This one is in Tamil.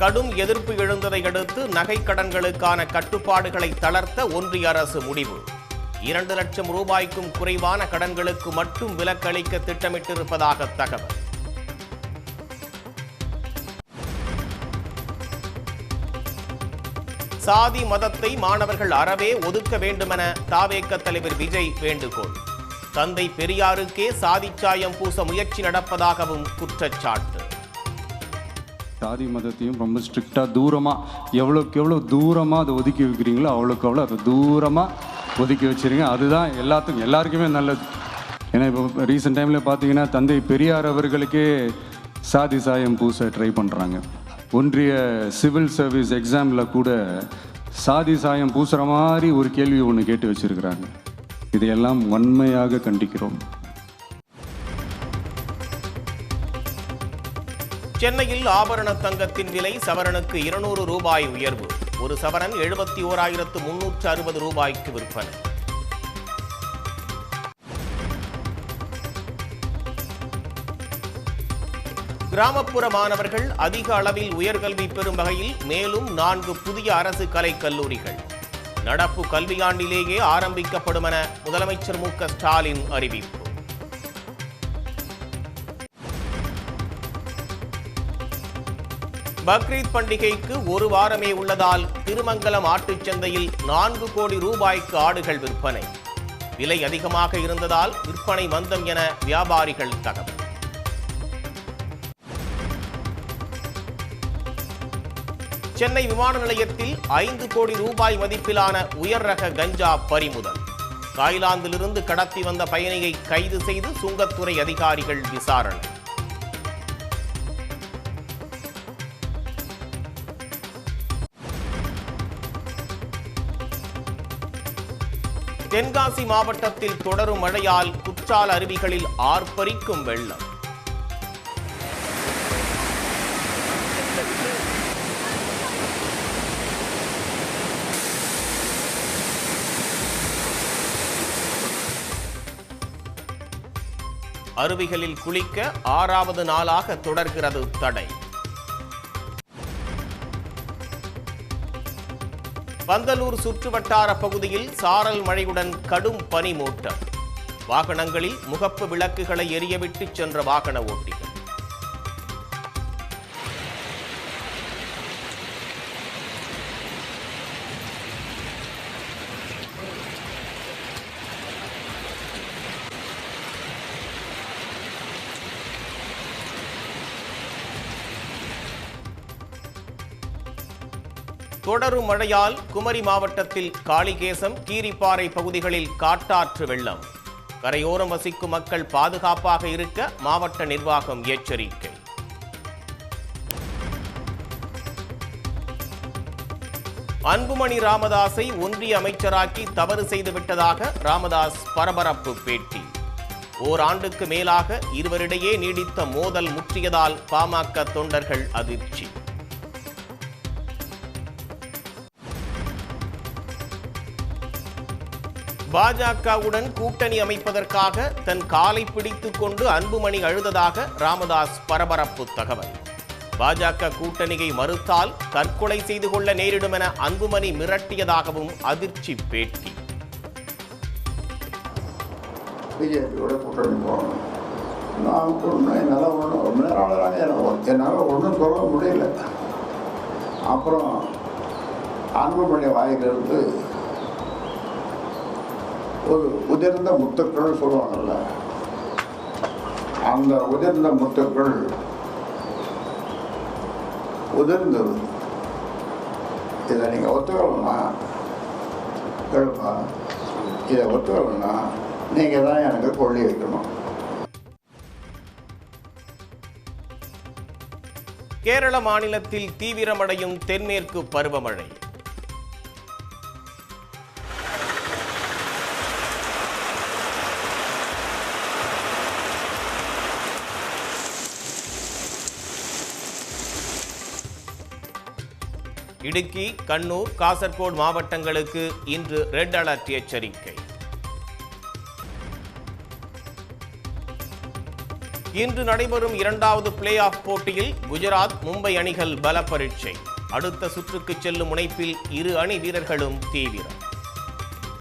கடும் எதிர்ப்பு எழுந்ததை அடுத்து நகை கடன்களுக்கான கட்டுப்பாடுகளை தளர்த்த ஒன்றிய அரசு முடிவு. 2 லட்சம் ரூபாய்க்கும் குறைவான கடன்களுக்கு மட்டும் விலக்களிக்க திட்டமிட்டிருப்பதாக தகவல். சாதி மதத்தை மாணவர்கள் அறவே ஒதுக்க வேண்டுமென தாவேக தலைவர் விஜய் வேண்டுகோள். தந்தை பெரியாருக்கே சாதிச்சாயம் பூச முயற்சி நடப்பதாகவும் குற்றச்சாட்டு. சாதி மதத்தையும் ரொம்ப ஸ்ட்ரிக்டாக தூரமாக எவ்வளோக்கு எவ்வளோ தூரமாக அதை ஒதுக்கி வைக்கிறீங்களோ அவ்வளோக்கு அவ்வளோ அதை தூரமாக ஒதுக்கி வச்சுருங்க. அதுதான் எல்லாருக்குமே நல்லது. ஏன்னா இப்போ ரீசெண்ட் டைமில் பார்த்தீங்கன்னா தந்தை பெரியார் அவர்களுக்கே சாதி சாயம் பூச ட்ரை பண்ணுறாங்க. ஒன்றிய சிவில் சர்வீஸ் எக்ஸாமில் கூட சாதி சாயம் பூசுகிற மாதிரி ஒரு கேள்வி ஒன்று கேட்டு வச்சுருக்கிறாங்க. இதையெல்லாம் வன்மையாக கண்டிக்கிறோம். சென்னையில் ஆபரண தங்கத்தின் விலை சவரனுக்கு 200 ரூபாய் உயர்வு. ஒரு சவரன் 71,360 ரூபாய்க்கு விற்பனை. கிராமப்புற மாணவர்கள் அதிக அளவில் உயர்கல்வி பெறும் வகையில் மேலும் 4 புதிய அரசு கலைக் கல்லூரிகள் நடப்பு கல்வியாண்டிலேயே ஆரம்பிக்கப்படும் என முதலமைச்சர் மு க ஸ்டாலின் அறிவிப்பு. பக்ரீத் பண்டிகைக்கு ஒரு வாரமே உள்ளதால் திருமங்கலம் ஆட்டுச் சந்தையில் 4 கோடி ரூபாய்க்கு ஆடுகள் விற்பனை. விலை அதிகமாக இருந்ததால் விற்பனை மந்தம் என வியாபாரிகள் தகவல். சென்னை விமான நிலையத்தில் 5 கோடி ரூபாய் மதிப்பிலான உயர் ரக கஞ்சா பறிமுதல். தாய்லாந்திலிருந்து கடத்தி வந்த பயணியை கைது செய்து சுங்கத்துறை அதிகாரிகள் விசாரணை. தென்காசி மாவட்டத்தில் தொடரும் மழையால் குற்றால அருவிகளில் ஆர்ப்பரிக்கும் வெள்ளம். அருவிகளில் குளிக்க 6வது நாளாக தொடர்கிறது தடை. பந்தலூர் சுற்றுவட்டார பகுதியில் சாரல் மழையுடன் கடும் பனிமூட்டம். வாகனங்களில் முகப்பு விளக்குகளை எரியவிட்டு சென்ற வாகன ஓட்டிகள். தொடரும் மழையால் குமரி மாவட்டத்தில் காளிகேசம், கீரிப்பாறை பகுதிகளில் காட்டாற்று வெள்ளம். கரையோரம் வசிக்கும் மக்கள் பாதுகாப்பாக இருக்க மாவட்ட நிர்வாகம் எச்சரிக்கை. அன்புமணி ராமதாஸை ஒன்றிய அமைச்சராக்கி தவறு செய்துவிட்டதாக ராமதாஸ் பரபரப்பு பேட்டி. ஓராண்டுக்கு மேலாக இருவரிடையே நீடித்த மோதல் முற்றியதால் பாமக தொண்டர்கள் அதிர்ச்சி. பாஜகவுடன் கூட்டணி அமைப்பதற்காக தன் காலை பிடித்துக் கொண்டு அன்புமணி அழுததாக ராமதாஸ் பரபரப்பு தகவல். பாஜக கூட்டணியை மறுத்தால் தற்கொலை செய்து கொள்ள நேரிடும் என அன்புமணி மிரட்டியதாகவும் அதிர்ச்சி பேட்டி. பிஜேபியோட கூட்டணி போகணும். நான் என்னால் ரொம்ப நேரம் என்னால் ஒன்றும் சொல்ல முடியல. அப்புறம் அன்புமணி வாயிலிருந்து ஒரு உதிர்ந்த முத்துக்கள் சொல்லுவாங்கல்ல, அந்த உதிர்ந்த முத்துக்கள் உதிர்ந்தது. இதை நீங்கள் ஒத்துக்கலன்னா கேளுப்பா, இதை ஒத்துக்கலன்னா நீங்கள் தான் எனக்கு கொள்ளி வைக்கணும். கேரள மாநிலத்தில் தீவிரமடையும் தென்மேற்கு பருவமழை. இடுக்கி, கண்ணூர், காசர்கோடு மாவட்டங்களுக்கு இன்று ரெட் அலர்ட் எச்சரிக்கை. இன்று நடைபெறும் இரண்டாவது பிளே ஆஃப் போட்டியில் குஜராத் மும்பை அணிகள் பல பரீட்சை. அடுத்த சுற்றுக்கு செல்லும் முனைப்பில் இரு அணி வீரர்களும் தீவிரம்.